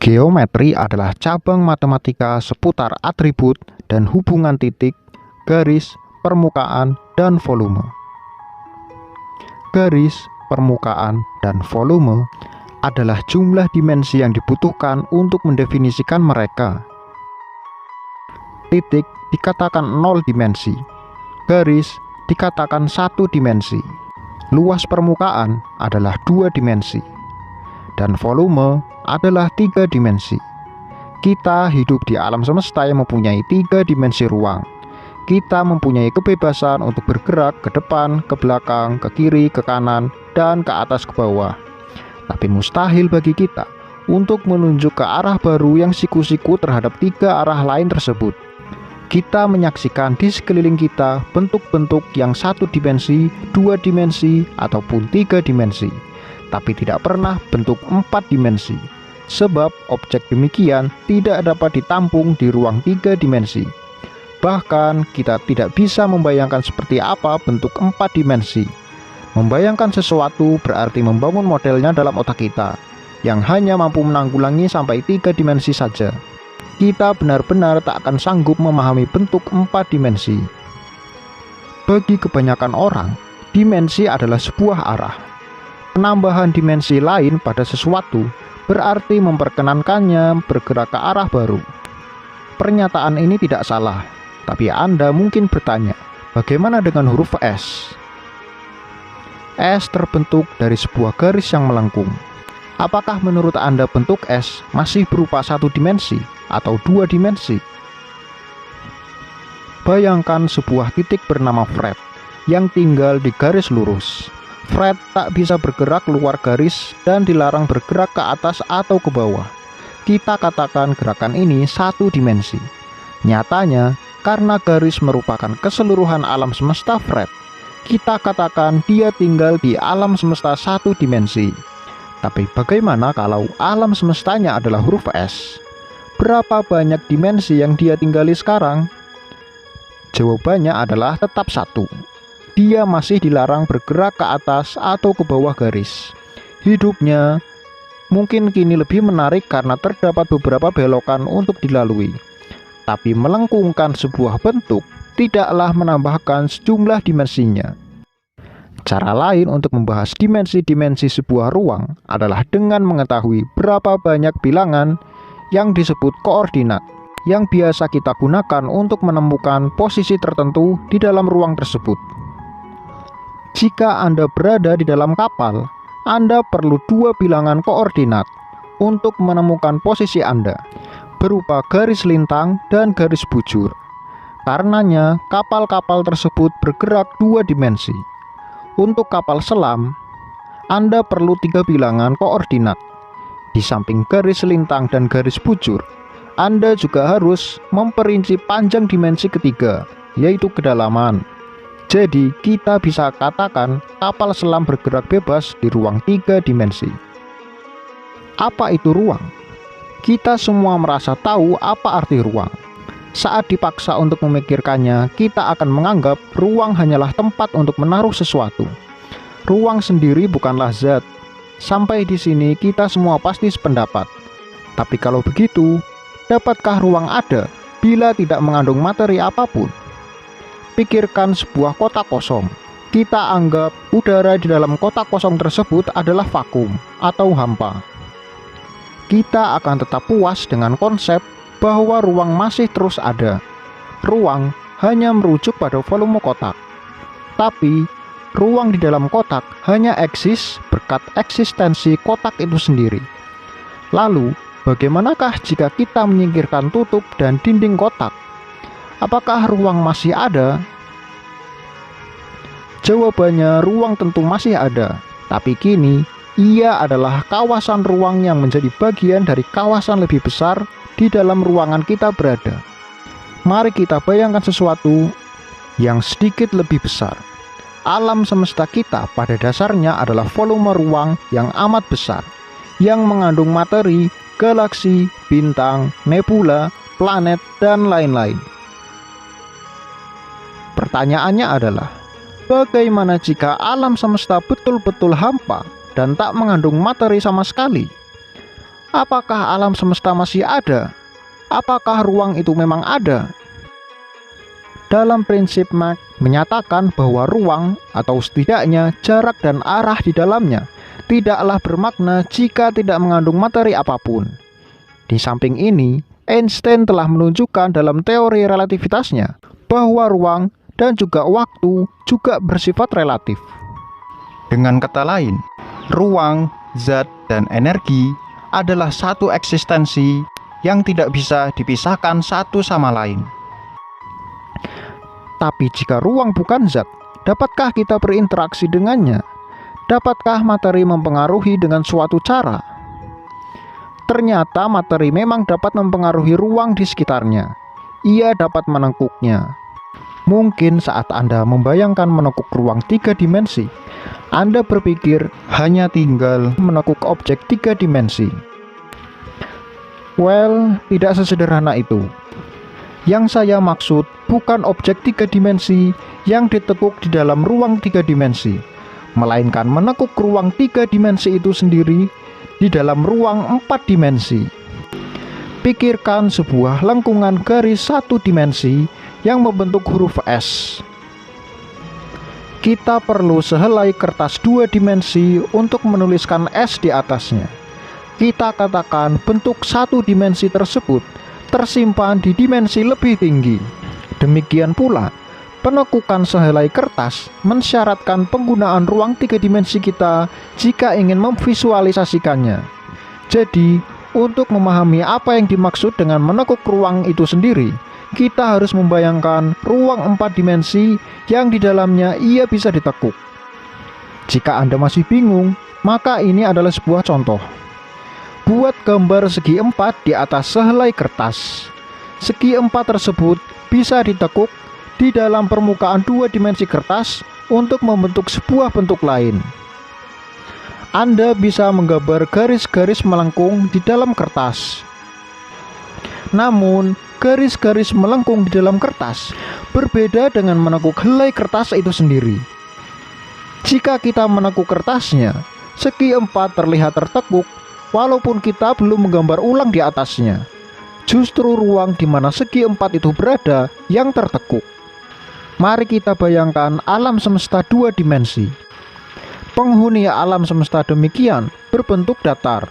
Geometri adalah cabang matematika seputar atribut dan hubungan titik, garis, permukaan, dan volume. Garis, permukaan, dan volume adalah jumlah dimensi yang dibutuhkan untuk mendefinisikan mereka. Titik dikatakan 0 dimensi, garis dikatakan 1 dimensi, luas permukaan adalah 2 dimensi, dan volume adalah 3 dimensi. Kita hidup di alam semesta yang mempunyai 3 dimensi ruang. Kita mempunyai kebebasan untuk bergerak ke depan, ke belakang, ke kiri, ke kanan, dan ke atas ke bawah. Tapi mustahil bagi kita untuk menunjuk ke arah baru yang siku-siku terhadap 3 arah lain tersebut. Kita menyaksikan di sekeliling kita bentuk-bentuk yang 1 dimensi, 2 dimensi, ataupun 3 dimensi, tapi tidak pernah bentuk 4 dimensi, sebab objek demikian tidak dapat ditampung di ruang 3 dimensi. Bahkan kita tidak bisa membayangkan seperti apa bentuk 4 dimensi. Membayangkan sesuatu berarti membangun modelnya dalam otak kita, yang hanya mampu menanggulangi sampai 3 dimensi saja. Kita benar-benar tak akan sanggup memahami bentuk 4 dimensi. Bagi kebanyakan orang, dimensi adalah sebuah arah. Penambahan dimensi lain pada sesuatu berarti memperkenankannya bergerak ke arah baru. Pernyataan ini tidak salah, tapi Anda mungkin bertanya, bagaimana dengan huruf S? S terbentuk dari sebuah garis yang melengkung. Apakah menurut Anda bentuk S masih berupa 1 dimensi atau 2 dimensi? Bayangkan sebuah titik bernama Fred yang tinggal di garis lurus. Fred tak bisa bergerak keluar garis dan dilarang bergerak ke atas atau ke bawah. Kita katakan gerakan ini 1 dimensi. Nyatanya, karena garis merupakan keseluruhan alam semesta Fred, kita katakan dia tinggal di alam semesta 1 dimensi. Tapi bagaimana kalau alam semestanya adalah huruf S? Berapa banyak dimensi yang dia tinggali sekarang? Jawabannya adalah tetap 1. Dia masih dilarang bergerak ke atas atau ke bawah garis. Hidupnya mungkin kini lebih menarik karena terdapat beberapa belokan untuk dilalui. Tapi melengkungkan sebuah bentuk tidaklah menambahkan sejumlah dimensinya. Cara lain untuk membahas dimensi-dimensi sebuah ruang adalah dengan mengetahui berapa banyak bilangan yang disebut koordinat yang biasa kita gunakan untuk menemukan posisi tertentu di dalam ruang tersebut. Jika Anda berada di dalam kapal, Anda perlu 2 bilangan koordinat untuk menemukan posisi Anda, berupa garis lintang dan garis bujur. Karenanya, kapal-kapal tersebut bergerak 2 dimensi. Untuk kapal selam, Anda perlu 3 bilangan koordinat. Di samping garis lintang dan garis bujur, Anda juga harus memperinci panjang dimensi ketiga, yaitu kedalaman. Jadi, kita bisa katakan kapal selam bergerak bebas di ruang 3 dimensi. Apa itu ruang? Kita semua merasa tahu apa arti ruang. Saat dipaksa untuk memikirkannya, kita akan menganggap ruang hanyalah tempat untuk menaruh sesuatu. Ruang sendiri bukanlah zat. Sampai di sini kita semua pasti sependapat. Tapi kalau begitu, dapatkah ruang ada bila tidak mengandung materi apapun? Pikirkan sebuah kotak kosong. Kita anggap udara di dalam kotak kosong tersebut adalah vakum atau hampa. Kita akan tetap puas dengan konsep bahwa ruang masih terus ada. Ruang hanya merujuk pada volume kotak. Tapi, ruang di dalam kotak hanya eksis berkat eksistensi kotak itu sendiri. Lalu, bagaimanakah jika kita menyingkirkan tutup dan dinding kotak? Apakah ruang masih ada? Jawabannya, ruang tentu masih ada. Tapi kini, ia adalah kawasan ruang yang menjadi bagian dari kawasan lebih besar di dalam ruangan kita berada. Mari kita bayangkan sesuatu yang sedikit lebih besar. Alam semesta kita pada dasarnya adalah volume ruang yang amat besar, yang mengandung materi, galaksi, bintang, nebula, planet, dan lain-lain. Pertanyaannya adalah, bagaimana jika alam semesta betul-betul hampa dan tak mengandung materi sama sekali? Apakah alam semesta masih ada? Apakah ruang itu memang ada? Dalam prinsip Mach menyatakan bahwa ruang atau setidaknya jarak dan arah di dalamnya tidaklah bermakna jika tidak mengandung materi apapun. Di samping ini, Einstein telah menunjukkan dalam teori relativitasnya bahwa ruang dan juga waktu juga bersifat relatif. Dengan kata lain, ruang, zat, dan energi adalah satu eksistensi yang tidak bisa dipisahkan satu sama lain. Tapi jika ruang bukan zat, dapatkah kita berinteraksi dengannya? Dapatkah materi mempengaruhi dengan suatu cara? Ternyata materi memang dapat mempengaruhi ruang di sekitarnya. Ia dapat menekuknya. Mungkin saat Anda membayangkan menekuk ruang 3 dimensi, Anda berpikir hanya tinggal menekuk objek 3 dimensi. Well, tidak sesederhana itu. Yang saya maksud bukan objek 3 dimensi yang ditekuk di dalam ruang 3 dimensi, melainkan menekuk ruang 3 dimensi itu sendiri di dalam ruang 4 dimensi. Pikirkan sebuah lengkungan garis 1 dimensi yang membentuk huruf S. Kita perlu sehelai kertas 2 dimensi untuk menuliskan S di atasnya. Kita katakan bentuk 1 dimensi tersebut tersimpan di dimensi lebih tinggi. Demikian pula, penekukan sehelai kertas mensyaratkan penggunaan ruang 3 dimensi kita jika ingin memvisualisasikannya. Jadi, untuk memahami apa yang dimaksud dengan menekuk ruang itu sendiri, kita harus membayangkan ruang 4 dimensi yang di dalamnya ia bisa ditekuk. Jika Anda masih bingung, maka ini adalah sebuah contoh. Buat gambar segi 4 di atas sehelai kertas. Segi 4 tersebut bisa ditekuk di dalam permukaan 2 dimensi kertas untuk membentuk sebuah bentuk lain. Anda bisa menggambar garis-garis melengkung di dalam kertas. Namun, garis-garis melengkung di dalam kertas berbeda dengan menekuk helai kertas itu sendiri. Jika kita menekuk kertasnya, segi 4 terlihat tertekuk walaupun kita belum menggambar ulang di atasnya. Justru ruang di mana segi 4 itu berada yang tertekuk. Mari kita bayangkan alam semesta 2 dimensi. Penghuni alam semesta demikian berbentuk datar.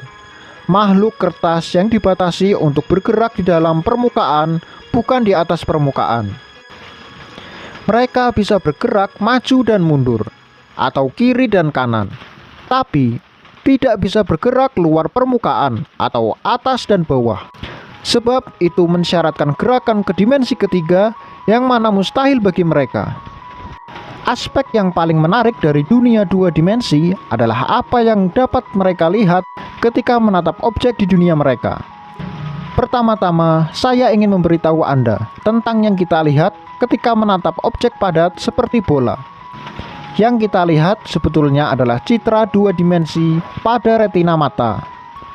Makhluk kertas yang dibatasi untuk bergerak di dalam permukaan, bukan di atas permukaan. Mereka bisa bergerak maju dan mundur, atau kiri dan kanan, tapi tidak bisa bergerak keluar permukaan atau atas dan bawah. Sebab itu mensyaratkan gerakan ke dimensi ketiga yang mana mustahil bagi mereka. Aspek yang paling menarik dari dunia 2 dimensi adalah apa yang dapat mereka lihat ketika menatap objek di dunia mereka. Pertama-tama, saya ingin memberitahu Anda tentang yang kita lihat ketika menatap objek padat seperti bola. Yang kita lihat sebetulnya adalah citra 2 dimensi pada retina mata,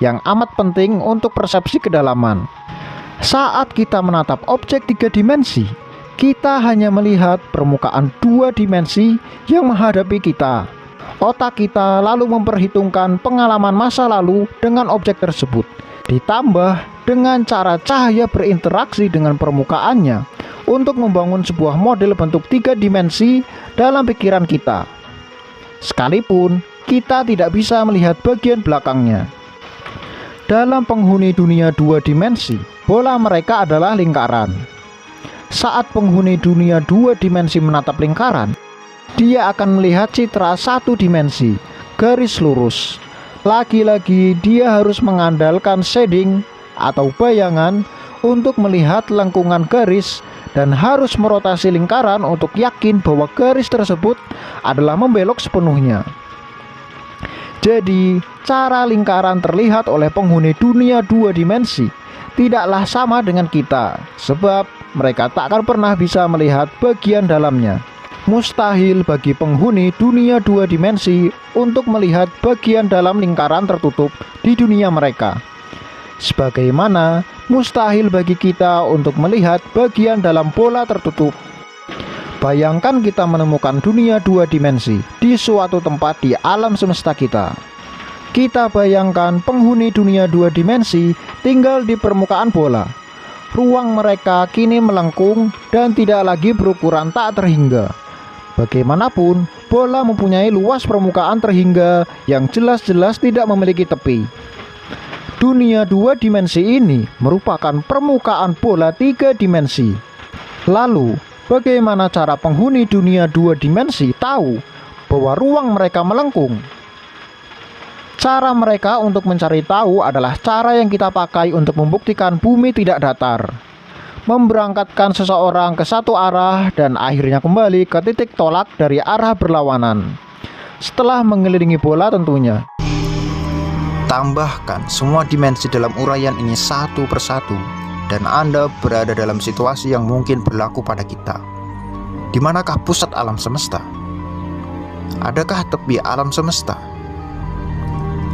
yang amat penting untuk persepsi kedalaman. Saat kita menatap objek 3 dimensi, kita hanya melihat permukaan 2 dimensi yang menghadapi kita. Otak kita lalu memperhitungkan pengalaman masa lalu dengan objek tersebut, ditambah dengan cara cahaya berinteraksi dengan permukaannya untuk membangun sebuah model bentuk 3 dimensi dalam pikiran kita. Sekalipun kita tidak bisa melihat bagian belakangnya. Dalam penghuni dunia 2 dimensi, bola mereka adalah lingkaran. Saat penghuni dunia 2 dimensi menatap lingkaran, dia akan melihat citra 1 dimensi, garis lurus. Lagi-lagi dia harus mengandalkan shading atau bayangan untuk melihat lengkungan garis dan harus merotasi lingkaran untuk yakin bahwa garis tersebut adalah membelok sepenuhnya. Jadi, cara lingkaran terlihat oleh penghuni dunia 2 dimensi tidaklah sama dengan kita, sebab mereka tak akan pernah bisa melihat bagian dalamnya. Mustahil bagi penghuni dunia 2 dimensi untuk melihat bagian dalam lingkaran tertutup di dunia mereka. Sebagaimana mustahil bagi kita untuk melihat bagian dalam bola tertutup. Bayangkan kita menemukan dunia 2 dimensi di suatu tempat di alam semesta kita. Kita bayangkan penghuni dunia dua dimensi tinggal di permukaan bola. Ruang mereka kini melengkung dan tidak lagi berukuran tak terhingga. Bagaimanapun, bola mempunyai luas permukaan terhingga yang jelas-jelas tidak memiliki tepi. Dunia dua dimensi ini merupakan permukaan bola tiga dimensi. Lalu, bagaimana cara penghuni dunia dua dimensi tahu bahwa ruang mereka melengkung? Cara mereka untuk mencari tahu adalah cara yang kita pakai untuk membuktikan bumi tidak datar. Memberangkatkan seseorang ke satu arah dan akhirnya kembali ke titik tolak dari arah berlawanan. Setelah mengelilingi bola tentunya. Tambahkan semua dimensi dalam uraian ini satu persatu, dan Anda berada dalam situasi yang mungkin berlaku pada kita. Di manakah pusat alam semesta? Adakah tepi alam semesta?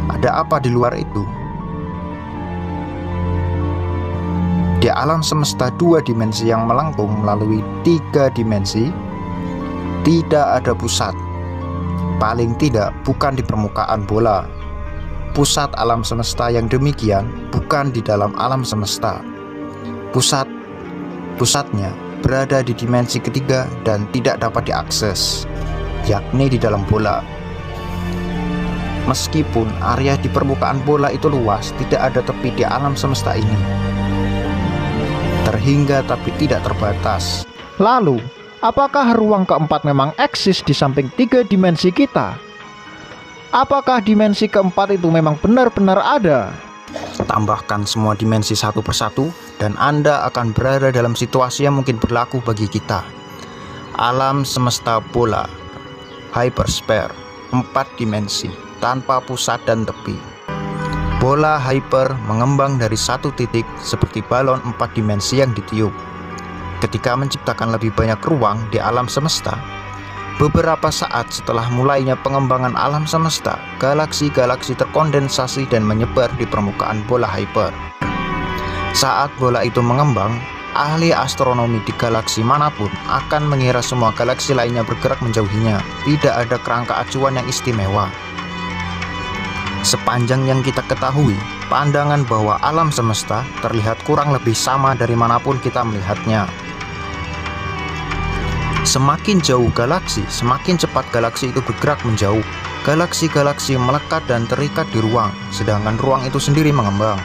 Ada apa di luar itu? Di alam semesta dua dimensi yang melengkung melalui tiga dimensi, tidak ada pusat. Paling tidak bukan di permukaan bola. Pusat alam semesta yang demikian bukan di dalam alam semesta. Pusatnya berada di dimensi ketiga dan tidak dapat diakses, yakni di dalam bola. Meskipun area di permukaan bola itu luas, tidak ada tepi di alam semesta ini. Terhingga tapi tidak terbatas. Lalu, apakah ruang keempat memang eksis di samping tiga dimensi kita? Apakah dimensi keempat itu memang benar-benar ada? Tambahkan semua dimensi satu persatu, dan Anda akan berada dalam situasi yang mungkin berlaku bagi kita. Alam semesta bola, hypersphere, 4 dimensi, tanpa pusat dan tepi. Bola hyper mengembang dari satu titik seperti balon 4 dimensi yang ditiup. Ketika menciptakan lebih banyak ruang di alam semesta, beberapa saat setelah mulainya pengembangan alam semesta, galaksi-galaksi terkondensasi dan menyebar di permukaan bola hyper. Saat bola itu mengembang, ahli astronomi di galaksi manapun akan mengira semua galaksi lainnya bergerak menjauhinya. Tidak ada kerangka acuan yang istimewa. Sepanjang yang kita ketahui, pandangan bahwa alam semesta terlihat kurang lebih sama dari manapun kita melihatnya. Semakin jauh galaksi, semakin cepat galaksi itu bergerak menjauh. Galaksi-galaksi melekat dan terikat di ruang, sedangkan ruang itu sendiri mengembang.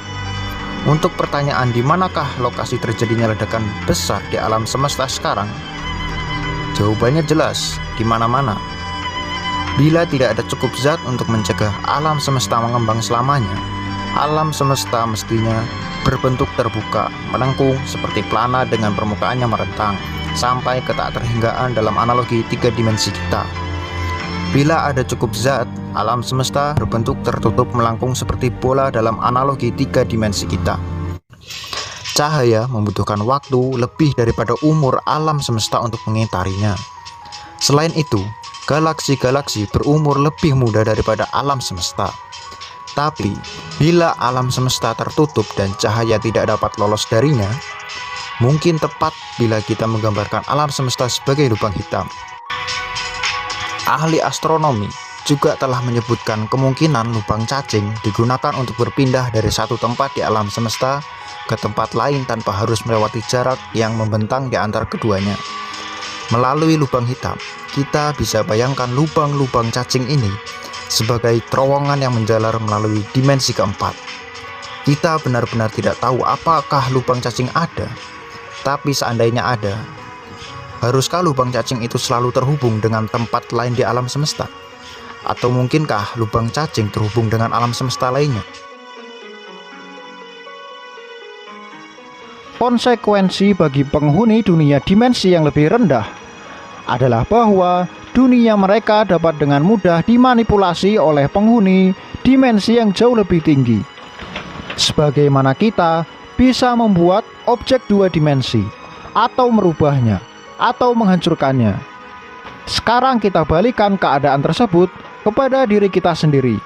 Untuk pertanyaan di manakah lokasi terjadinya ledakan besar di alam semesta sekarang? Jawabannya jelas, di mana-mana. Bila tidak ada cukup zat untuk mencegah alam semesta mengembang selamanya, alam semesta mestinya berbentuk terbuka, melengkung seperti pelana dengan permukaannya merentang, sampai ke tak terhinggaan dalam analogi tiga dimensi kita. Bila ada cukup zat, alam semesta berbentuk tertutup melengkung seperti bola dalam analogi tiga dimensi kita. Cahaya membutuhkan waktu lebih daripada umur alam semesta untuk mengitarinya. Selain itu, galaksi-galaksi berumur lebih muda daripada alam semesta. Tapi, bila alam semesta tertutup dan cahaya tidak dapat lolos darinya, mungkin tepat bila kita menggambarkan alam semesta sebagai lubang hitam. Ahli astronomi juga telah menyebutkan kemungkinan lubang cacing digunakan untuk berpindah dari satu tempat di alam semesta ke tempat lain tanpa harus melewati jarak yang membentang di antara keduanya. Melalui lubang hitam, kita bisa bayangkan lubang-lubang cacing ini sebagai terowongan yang menjalar melalui dimensi keempat. Kita benar-benar tidak tahu apakah lubang cacing ada, tapi seandainya ada, haruskah lubang cacing itu selalu terhubung dengan tempat lain di alam semesta? Atau mungkinkah lubang cacing terhubung dengan alam semesta lainnya? Konsekuensi bagi penghuni dunia dimensi yang lebih rendah adalah bahwa dunia mereka dapat dengan mudah dimanipulasi oleh penghuni dimensi yang jauh lebih tinggi. Sebagaimana kita bisa membuat objek dua dimensi, atau merubahnya, atau menghancurkannya. Sekarang kita balikan keadaan tersebut kepada diri kita sendiri.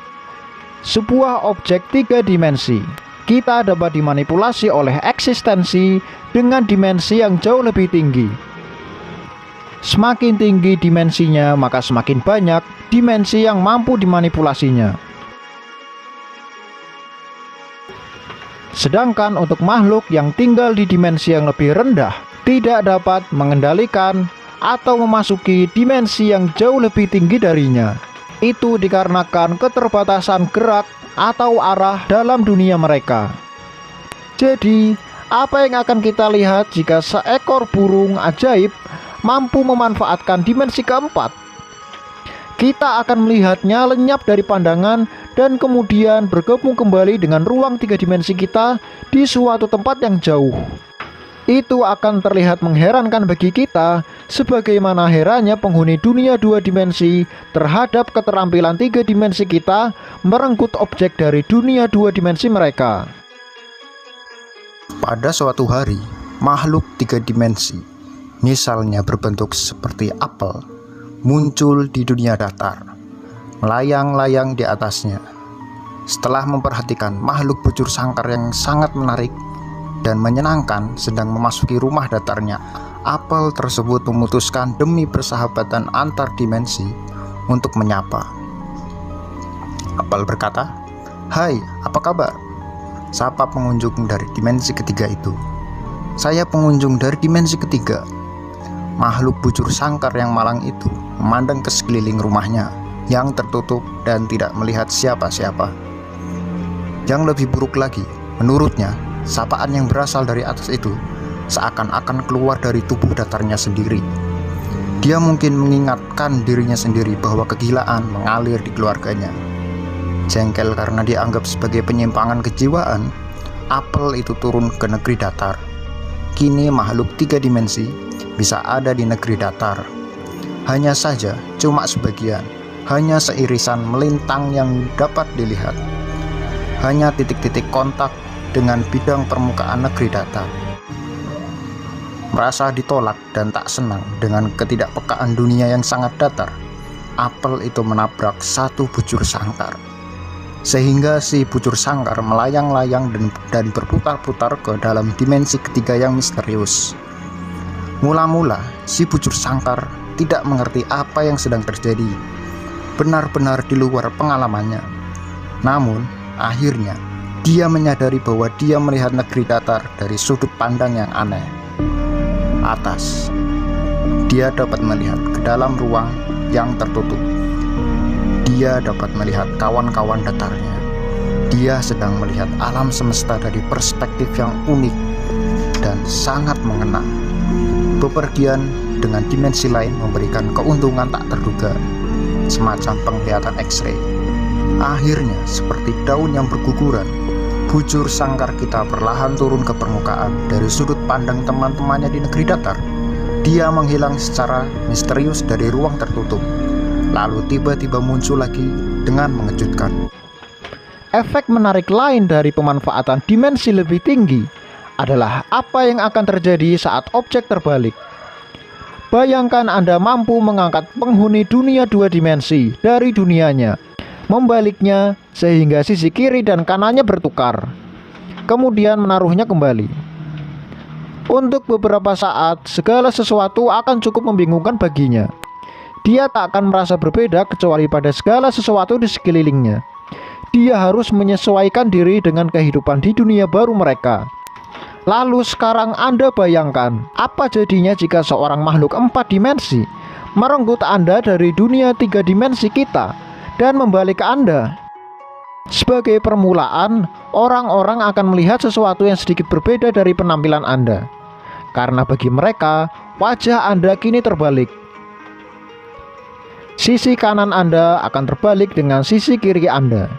Sebuah objek tiga dimensi, kita dapat dimanipulasi oleh eksistensi dengan dimensi yang jauh lebih tinggi. Semakin tinggi dimensinya, maka semakin banyak dimensi yang mampu dimanipulasinya. Sedangkan untuk makhluk yang tinggal di dimensi yang lebih rendah tidak dapat mengendalikan atau memasuki dimensi yang jauh lebih tinggi darinya. Itu dikarenakan keterbatasan gerak atau arah dalam dunia mereka. Jadi, apa yang akan kita lihat jika seekor burung ajaib mampu memanfaatkan dimensi keempat? Kita akan melihatnya lenyap dari pandangan dan kemudian bergabung kembali dengan ruang 3 dimensi kita di suatu tempat yang jauh. Itu akan terlihat mengherankan bagi kita, sebagaimana herannya penghuni dunia 2 dimensi terhadap keterampilan 3 dimensi kita merenggut objek dari dunia 2 dimensi mereka. Pada suatu hari, makhluk 3 dimensi, misalnya berbentuk seperti apel, muncul di dunia datar, melayang-layang di atasnya. Setelah memperhatikan makhluk bujur sangkar yang sangat menarik dan menyenangkan sedang memasuki rumah datarnya, apel tersebut memutuskan demi persahabatan antar dimensi untuk menyapa. Apel berkata, "Hai, apa kabar?" Sapa pengunjung dari dimensi ketiga itu. "Saya pengunjung dari dimensi ketiga." Makhluk bujur sangkar yang malang itu memandang ke sekeliling rumahnya yang tertutup dan tidak melihat siapa-siapa. Yang lebih buruk lagi, menurutnya, sapaan yang berasal dari atas itu seakan-akan keluar dari tubuh datarnya sendiri. Dia mungkin mengingatkan dirinya sendiri bahwa kegilaan mengalir di keluarganya. Jengkel karena dianggap sebagai penyimpangan kejiwaan, apel itu turun ke negeri datar. Kini makhluk 3 dimensi bisa ada di negeri datar. Hanya saja cuma sebagian, hanya seirisan melintang yang dapat dilihat. Hanya titik-titik kontak dengan bidang permukaan negeri datar. Merasa ditolak dan tak senang dengan ketidakpekaan dunia yang sangat datar, apel itu menabrak satu bujur sangkar, sehingga si bujur sangkar melayang-layang dan berputar-putar ke dalam dimensi ketiga yang misterius. Mula-mula si bujur sangkar tidak mengerti apa yang sedang terjadi, benar-benar di luar pengalamannya. Namun akhirnya dia menyadari bahwa dia melihat negeri datar dari sudut pandang yang aneh. Atas, dia dapat melihat ke dalam ruang yang tertutup. Dia dapat melihat kawan-kawan datarnya. Dia sedang melihat alam semesta dari perspektif yang unik dan sangat mengena. Bepergian dengan dimensi lain memberikan keuntungan tak terduga, semacam penglihatan X-ray. Akhirnya, seperti daun yang berguguran, bujur sangkar kita perlahan turun ke permukaan dari sudut pandang teman-temannya di negeri datar. Dia menghilang secara misterius dari ruang tertutup, lalu tiba-tiba muncul lagi dengan mengejutkan. Efek menarik lain dari pemanfaatan dimensi lebih tinggi adalah apa yang akan terjadi saat objek terbalik. Bayangkan Anda mampu mengangkat penghuni dunia 2 dimensi dari dunianya, membaliknya sehingga sisi kiri dan kanannya bertukar, kemudian menaruhnya kembali. Untuk beberapa saat, segala sesuatu akan cukup membingungkan baginya. Dia tak akan merasa berbeda kecuali pada segala sesuatu di sekelilingnya. Dia harus menyesuaikan diri dengan kehidupan di dunia baru mereka. Lalu sekarang Anda bayangkan, apa jadinya jika seorang makhluk 4 dimensi merenggut Anda dari dunia 3 dimensi kita dan membalik ke Anda. Sebagai permulaan, orang-orang akan melihat sesuatu yang sedikit berbeda dari penampilan Anda, karena bagi mereka, wajah Anda kini terbalik. Sisi kanan Anda akan terbalik dengan sisi kiri Anda.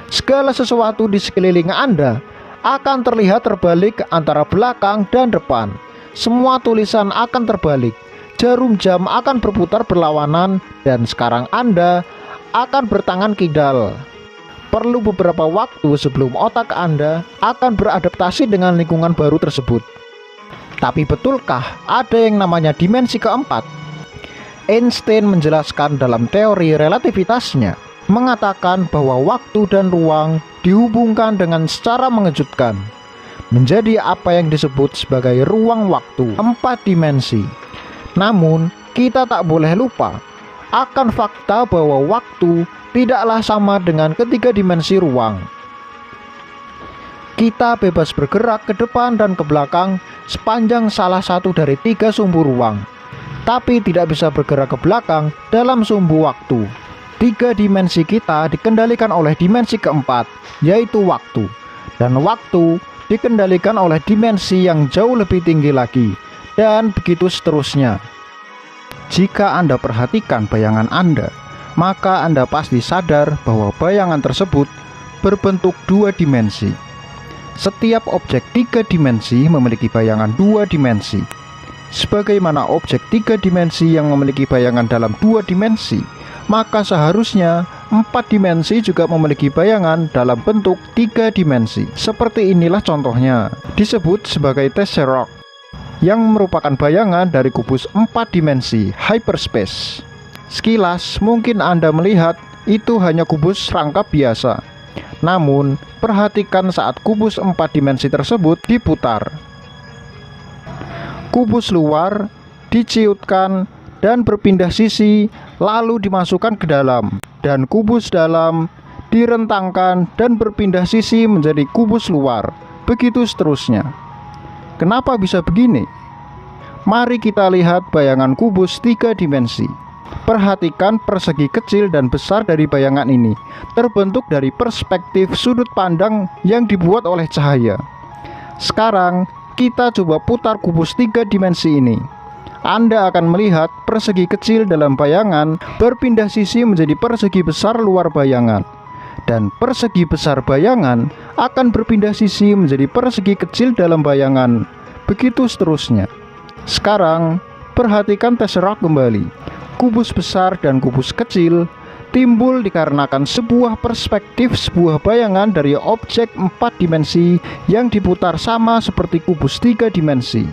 Segala sesuatu di sekeliling Anda akan terlihat terbalik antara belakang dan depan. Semua tulisan akan terbalik, jarum jam akan berputar berlawanan, dan sekarang Anda akan bertangan kidal. Perlu beberapa waktu sebelum otak Anda akan beradaptasi dengan lingkungan baru tersebut. Tapi betulkah ada yang namanya dimensi keempat? Einstein menjelaskan dalam teori relativitasnya, mengatakan bahwa waktu dan ruang dihubungkan dengan secara mengejutkan menjadi apa yang disebut sebagai ruang waktu 4 dimensi. Namun, kita tak boleh lupa akan fakta bahwa waktu tidaklah sama dengan ketiga dimensi ruang. Kita bebas bergerak ke depan dan ke belakang sepanjang salah satu dari 3 sumbu ruang, tapi tidak bisa bergerak ke belakang dalam sumbu waktu. 3 dimensi kita dikendalikan oleh dimensi keempat, yaitu waktu. Dan waktu dikendalikan oleh dimensi yang jauh lebih tinggi lagi, dan begitu seterusnya. Jika Anda perhatikan bayangan Anda, maka Anda pasti sadar bahwa bayangan tersebut berbentuk 2 dimensi. Setiap objek 3 dimensi memiliki bayangan 2 dimensi. Sebagaimana objek 3 dimensi yang memiliki bayangan dalam 2 dimensi, maka seharusnya 4 dimensi juga memiliki bayangan dalam bentuk 3 dimensi. Seperti inilah contohnya, disebut sebagai tesseract, yang merupakan bayangan dari kubus 4 dimensi hyperspace. Sekilas mungkin Anda melihat itu hanya kubus rangkap biasa. Namun, perhatikan saat kubus 4 dimensi tersebut diputar. Kubus luar diciutkan dan berpindah sisi, lalu dimasukkan ke dalam, dan kubus dalam direntangkan dan berpindah sisi menjadi kubus luar. Begitu seterusnya. Kenapa bisa begini? Mari kita lihat bayangan kubus 3 dimensi. Perhatikan persegi kecil dan besar dari bayangan ini terbentuk dari perspektif sudut pandang yang dibuat oleh cahaya. Sekarang kita coba putar kubus 3 dimensi ini. Anda akan melihat persegi kecil dalam bayangan berpindah sisi menjadi persegi besar luar bayangan, dan persegi besar bayangan akan berpindah sisi menjadi persegi kecil dalam bayangan. Begitu seterusnya. Sekarang perhatikan tesseract kembali. Kubus besar dan kubus kecil timbul dikarenakan sebuah perspektif sebuah bayangan dari objek 4 dimensi yang diputar sama seperti kubus 3 dimensi.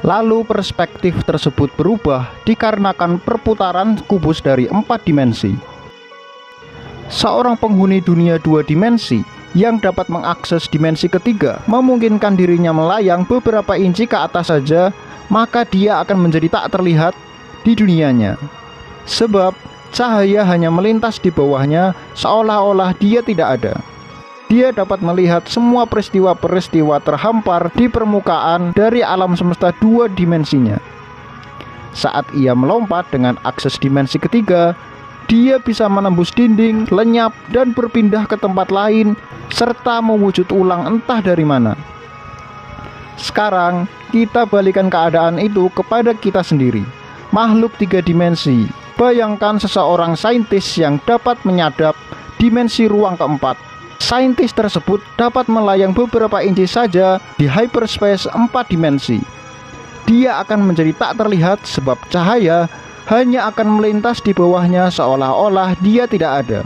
Lalu perspektif tersebut berubah dikarenakan perputaran kubus dari 4 dimensi. Seorang penghuni dunia 2 dimensi yang dapat mengakses dimensi ketiga memungkinkan dirinya melayang beberapa inci ke atas saja, maka dia akan menjadi tak terlihat di dunianya. Sebab cahaya hanya melintas di bawahnya seolah-olah dia tidak ada. Dia dapat melihat semua peristiwa-peristiwa terhampar di permukaan dari alam semesta 2 dimensinya. Saat ia melompat dengan akses dimensi ketiga, dia bisa menembus dinding, lenyap, dan berpindah ke tempat lain, serta mewujud ulang entah dari mana. Sekarang, kita balikan keadaan itu kepada kita sendiri, makhluk 3 dimensi. Bayangkan seseorang saintis yang dapat menyadap dimensi ruang keempat. Saintis tersebut dapat melayang beberapa inci saja di hyperspace 4 dimensi. Dia akan menjadi tak terlihat sebab cahaya hanya akan melintas di bawahnya seolah-olah dia tidak ada.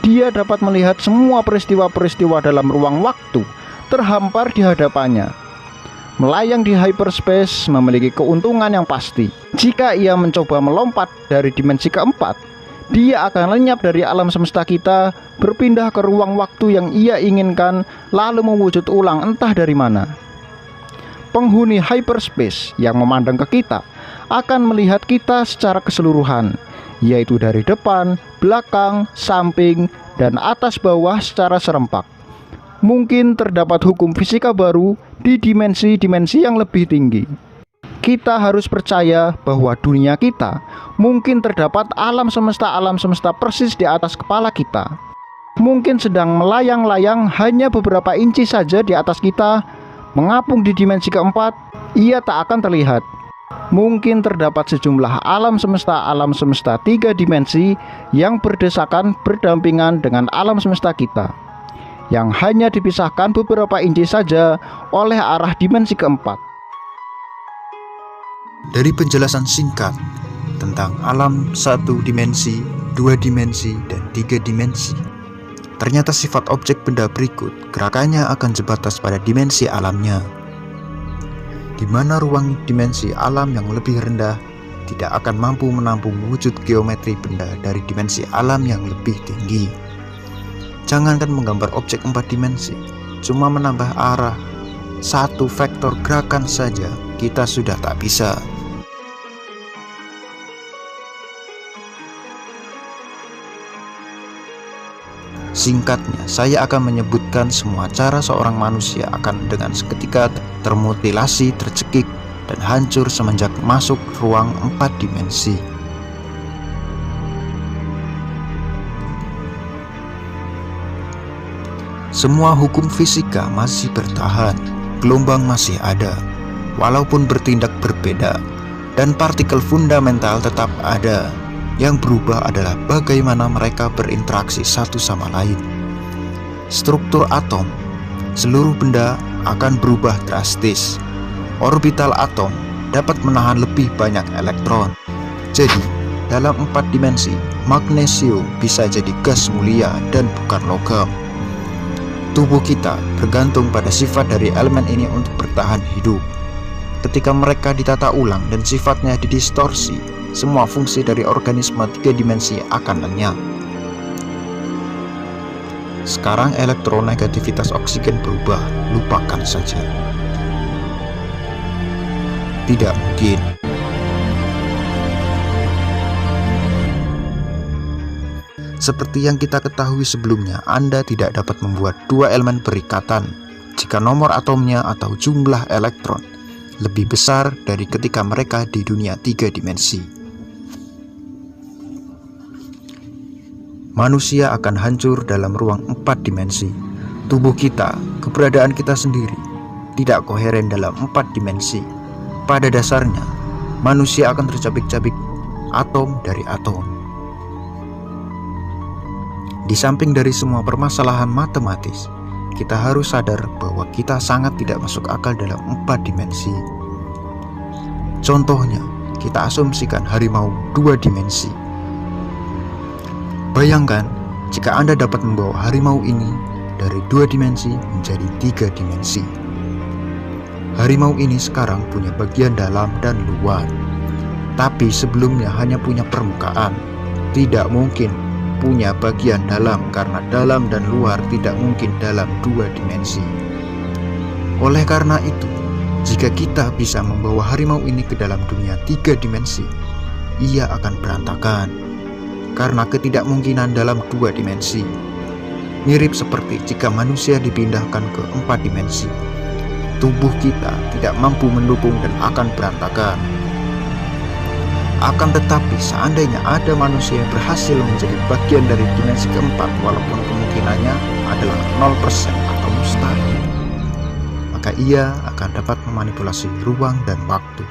Dia dapat melihat semua peristiwa-peristiwa dalam ruang waktu terhampar di hadapannya. Melayang di hyperspace memiliki keuntungan yang pasti. Jika ia mencoba melompat dari dimensi keempat, dia akan lenyap dari alam semesta kita, berpindah ke ruang waktu yang ia inginkan, lalu mewujud ulang entah dari mana. Penghuni hyperspace yang memandang ke kita akan melihat kita secara keseluruhan, yaitu dari depan, belakang, samping, dan atas bawah secara serempak. Mungkin terdapat hukum fisika baru di dimensi-dimensi yang lebih tinggi. Kita harus percaya bahwa dunia kita mungkin terdapat alam semesta persis di atas kepala kita. Mungkin sedang melayang-layang hanya beberapa inci saja di atas kita, mengapung di dimensi keempat, ia tak akan terlihat. Mungkin terdapat sejumlah alam semesta 3 dimensi yang berdesakan berdampingan dengan alam semesta kita, yang hanya dipisahkan beberapa inci saja oleh arah dimensi keempat. Dari penjelasan singkat tentang alam 1 dimensi, 2 dimensi, dan 3 dimensi, ternyata sifat objek benda berikut gerakannya akan sebatas pada dimensi alamnya, di mana ruang dimensi alam yang lebih rendah tidak akan mampu menampung wujud geometri benda dari dimensi alam yang lebih tinggi. Jangankan menggambar objek 4 dimensi, cuma menambah arah 1 vektor gerakan saja kita sudah tak bisa. Singkatnya, saya akan menyebutkan semua cara seorang manusia akan dengan seketika termutilasi, tercekik, dan hancur semenjak masuk ruang 4 dimensi. Semua hukum fisika masih bertahan, gelombang masih ada, walaupun bertindak berbeda, dan partikel fundamental tetap ada. Yang berubah adalah bagaimana mereka berinteraksi satu sama lain. Struktur atom, seluruh benda akan berubah drastis. Orbital atom dapat menahan lebih banyak elektron. Jadi, dalam 4 dimensi, magnesium bisa jadi gas mulia dan bukan logam. Tubuh kita bergantung pada sifat dari elemen ini untuk bertahan hidup. Ketika mereka ditata ulang dan sifatnya didistorsi, semua fungsi dari organisme 3 dimensi akan lenyap. Sekarang elektronegativitas oksigen berubah, lupakan saja. Tidak mungkin. Seperti yang kita ketahui sebelumnya, Anda tidak dapat membuat 2 elemen berikatan jika nomor atomnya atau jumlah elektron lebih besar dari ketika mereka di dunia 3 dimensi. Manusia akan hancur dalam ruang 4 dimensi. Tubuh kita, keberadaan kita sendiri, tidak koheren dalam 4 dimensi. Pada dasarnya, manusia akan tercabik-cabik atom dari atom. Di samping dari semua permasalahan matematis, kita harus sadar bahwa kita sangat tidak masuk akal dalam 4 dimensi. Contohnya, kita asumsikan harimau 2 dimensi. Bayangkan jika Anda dapat membawa harimau ini dari 2 dimensi menjadi 3 dimensi. Harimau ini sekarang punya bagian dalam dan luar, tapi sebelumnya hanya punya permukaan. Tidak mungkin punya bagian dalam karena dalam dan luar tidak mungkin dalam 2 dimensi. Oleh karena itu, jika kita bisa membawa harimau ini ke dalam dunia 3 dimensi, ia akan berantakan karena ketidakmungkinan dalam 2 dimensi. Mirip seperti jika manusia dipindahkan ke 4 dimensi, tubuh kita tidak mampu mendukung dan akan berantakan. Akan tetapi, seandainya ada manusia yang berhasil menjadi bagian dari dimensi keempat, walaupun kemungkinannya adalah 0% atau mustahil, maka ia akan dapat memanipulasi ruang dan waktu.